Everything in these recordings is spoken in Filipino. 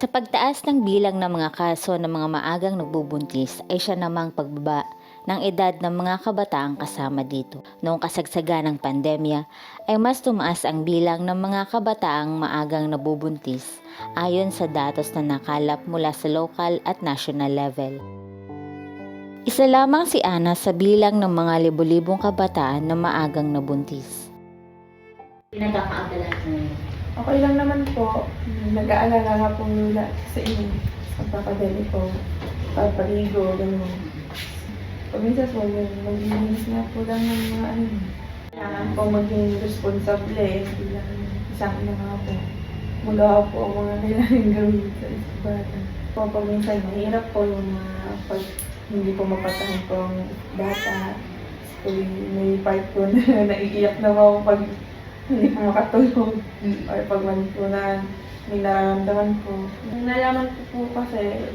Sa pagtaas ng bilang ng mga kaso ng mga maagang nagbubuntis ay siya namang pagbaba ng edad ng mga kabataang kasama dito. Noong kasagsagan ng pandemya ay mas tumaas ang bilang ng mga kabataang maagang nabubuntis ayon sa datos na nakalap mula sa local at national level. Isa lamang si Ana sa bilang ng mga libo-libong kabataan na maagang nabuntis. Pinagkakaabalahan mo. Okay lang naman po. Nag-aalala nga po mula sa inyo. Pagpapadali ko, papaligo, gano'n. Paminsan po, maglilinis nga po lang ng mga ano. Kailangan po maging responsable, hindi lang isang ina nga po. Magawa po ang mga kailangan gawin sa isbatan. Paminsan mahirap po yung pag hindi po mapatahan po ang bata. So, may part po na naiiyak na ako pag hindi po makatulog. Or pag man po na may nararamdaman po. Nalaman ko po kasi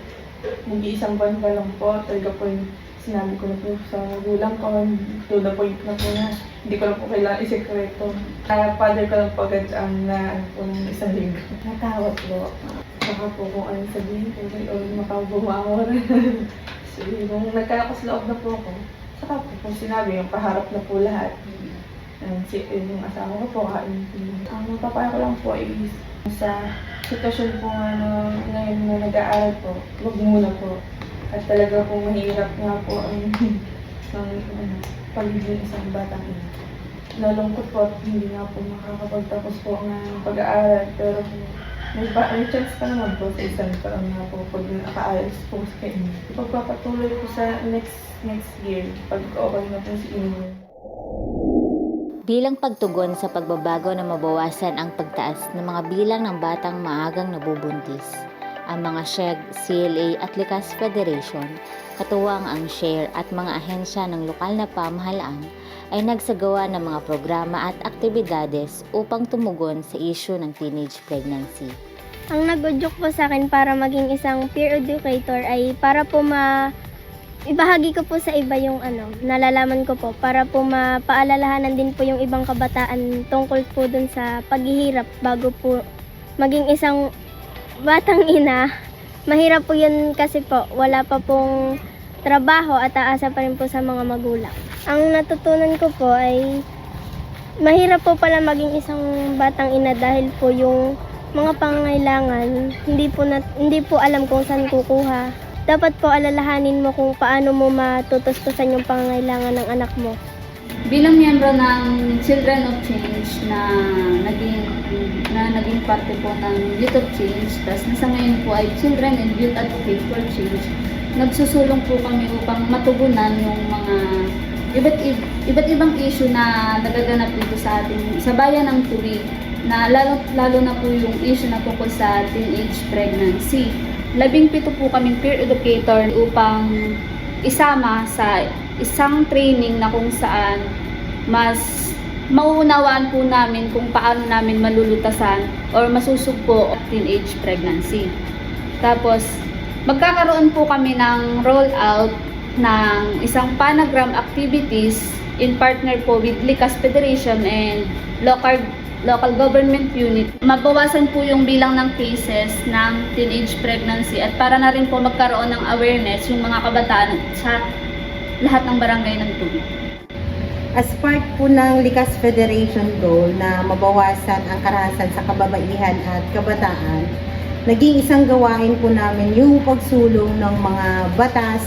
mag-iisang buwan pa lang po. Talaga po yung sinabi ko na po sa magulang ko. To the point na po na hindi ko lang po kailangan isekreto. Kaya father ko lang po agad ang na po ng isang linggo. Natawat po. Saka po kung ano sabihin ko. O makabumawar. So nung nagkakos loob na po ako. Saka po kung sinabi yung paharap na po lahat. Yung asawa ko po, kain po. Ang papayo ko lang po is sa sitwasyon po ngayon na nag-aaral po, huwag muna po. At talaga po mahirap nga po ang pagiging isang batang ina. Nalungkot po at hindi nga po makakapagtapos po ng pag-aaral. Pero may chance pa naman po sa isang taon nga po pag nakaalis po sa inyo. Pagpapatuloy po sa next year, pag okay na po si inyo. Bilang pagtugon sa pagbabago na mabawasan ang pagtaas ng mga bilang ng batang maagang nabubuntis, ang mga SHEG, CLA at Likas Federation, katuwang ang SHARE at mga ahensya ng lokal na pamahalaan ay nagsagawa ng mga programa at aktibidades upang tumugon sa issue ng teenage pregnancy. Ang nag-udyok po sa akin para maging isang peer educator ay para po ibahagi ko po sa iba yung nalalaman ko po para po mapaalalahanan din po yung ibang kabataan tungkol po dun sa paghihirap bago po maging isang batang ina. Mahirap po yun kasi po wala pa pong trabaho at aasa pa rin po sa mga magulang. Ang natutunan ko po ay mahirap po pala maging isang batang ina dahil po yung mga pangangailangan hindi po alam kung saan kukuha. Dapat po alalahanin mo kung paano mo matutustusan yung pangangailangan ng anak mo. Bilang miyembro ng Children of Change na naging parte po ng Youth of Change, tapos nasa ngayon po ay Children and Youth Advocate for Change, nagsusulong po kami upang matugunan yung mga iba't ibang issue na nagaganap dito sa bayan ng Tuwi, na lalo na po yung issue na tungkol sa teenage pregnancy. 17 po kaming peer educator upang isama sa isang training na kung saan mas mauunawaan po namin kung paano namin malulutasan or masusugpo ang teenage pregnancy. Tapos, magkakaroon po kami ng rollout ng isang panagram activities in partner po with Likas Federation and local government unit. Mabawasan po yung bilang ng cases ng teenage pregnancy at para na rin po magkaroon ng awareness yung mga kabataan sa lahat ng barangay ng Tuwi. As part po ng Likas Federation goal na mabawasan ang karahasan sa kababaihan at kabataan, naging isang gawain po namin yung pagsulong ng mga batas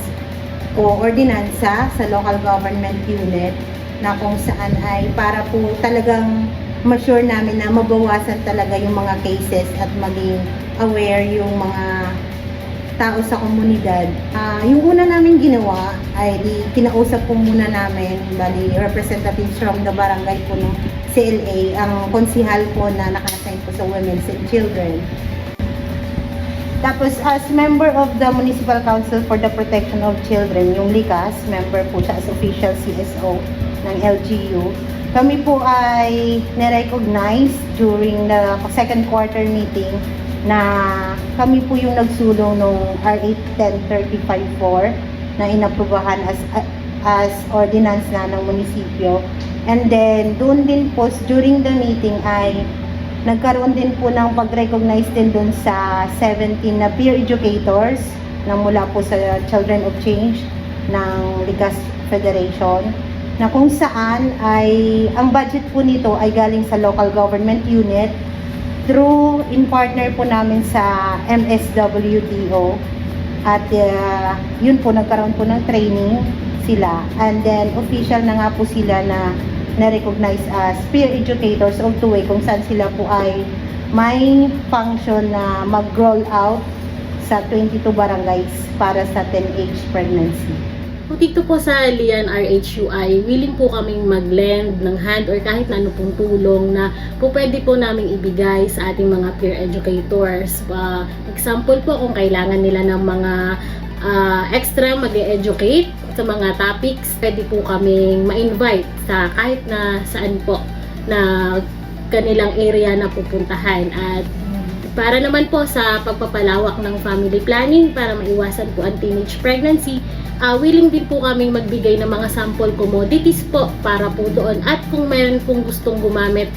o ordinansa sa local government unit na kung saan ay para po talagang ma-sure namin na mabawasan talaga yung mga cases at maging aware yung mga tao sa komunidad. Yung una namin ginawa ay kinausap po muna namin, representatives from the barangay po ng CLA, ang konsihal po na naka-assign po sa Women's and Children. Tapos as member of the Municipal Council for the Protection of Children, yung Likas, member po siya as official CSO ng LGU. Kami po ay na-recognize during the second quarter meeting na kami po yung nagsulong ng RA 10354 na inaprubahan as ordinance na ng munisipyo. And then doon din po during the meeting ay Nagkaroon din po ng pag-recognize din doon sa 17 na peer educators na mula po sa Children of Change ng Likas Federation, na kung saan ay ang budget po nito ay galing sa local government unit through in partner po namin sa MSWDO, at yun po, nagkaroon po ng training sila, and then official na nga po sila na na-recognize as peer educators of two way, kung saan sila po ay may function na mag-roll out sa 22 barangays para sa 10H pregnancy. Dito po sa Lian RHUI, willing po kaming mag-lend ng hand or kahit na ano pong tulong na po pwede po namin ibigay sa ating mga peer educators. Example po, kung kailangan nila ng mga extra mag-educate sa mga topics, pwede po kaming ma-invite sa kahit na saan po na kanilang area na pupuntahan. At para naman po sa pagpapalawak ng family planning para maiwasan po ang teenage pregnancy, willing din po kaming magbigay ng mga sample commodities po para po doon. At kung mayroon pong gustong gumamit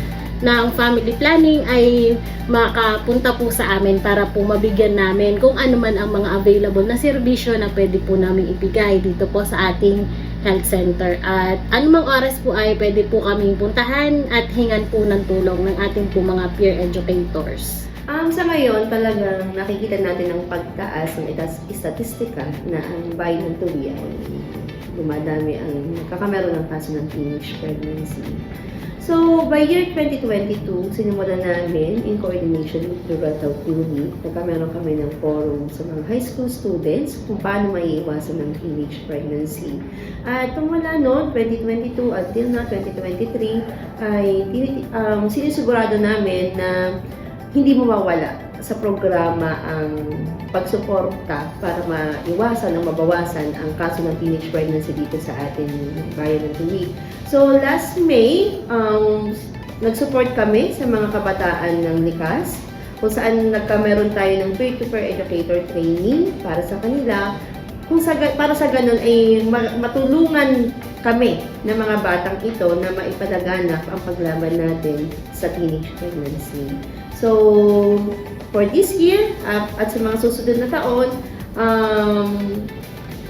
ng family planning ay makapunta po sa amin para po mabigyan namin kung ano man ang mga available na serbisyo na pwede po namin ibigay dito po sa ating health center. At anumang oras po ay pwede po kaming puntahan at hingan po ng tulong ng ating po mga peer educators. Sa ngayon, talagang nakikita natin ang pagtaas ng statistika na ang bayan ng Tuwi ay dumadami ang nakakameron ng kaso ng teenage pregnancy. So, by year 2022, sinimulan namin in coordination with Rural Health Unit, nagkameron kami ng forum sa mga high school students kung paano maiiwasan ng teenage pregnancy. At mula noon, 2022 until na 2023, ay sinisigurado namin na hindi mawawala sa programa ang pagsuporta para maiwasan o mabawasan ang kaso ng teenage pregnancy dito sa ating bayan ng Tuwi. So last May, nag-support kami sa mga kabataan ng Likas kung saan nagkameron tayo ng peer-to-peer educator training para sa kanila. Para sa ganun ay matulungan kami ng mga batang ito na maipadaganap ang paglaban natin sa teenage pregnancy. So, for this year at sa mga susunod na taon,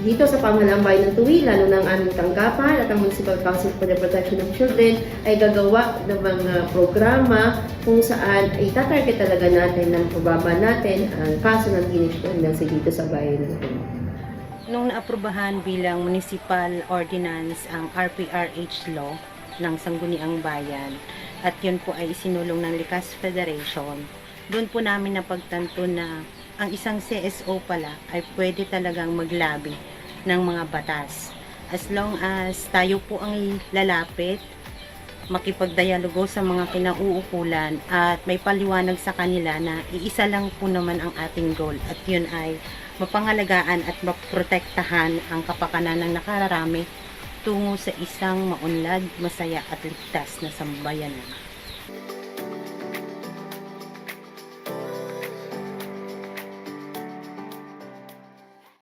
dito sa Pamahalaan Bayan ng Tuwi, lalo ng aming tanggapan at ang Municipal Council for the Protection of Children ay gagawa ng mga programa kung saan ay tatarget talaga natin ng pababa natin ang kaso ng teenage pregnancy dito sa bayan ng Tuwi. Nung naaprubahan bilang municipal ordinance ang RPRH law ng Sangguniang Bayan, at yun po ay isinulong ng Likas Federation, doon po namin napagtanto na ang isang CSO pala ay pwede talagang maglabi ng mga batas. As long as tayo po ang lalapit, makipagdialogo sa mga kinauukulan at may paliwanag sa kanila na iisa lang po naman ang ating goal, at yun ay mapangalagaan at maprotektahan ang kapakanan ng nakararami tungo sa isang maunlad, masaya at ligtas na sambayanan.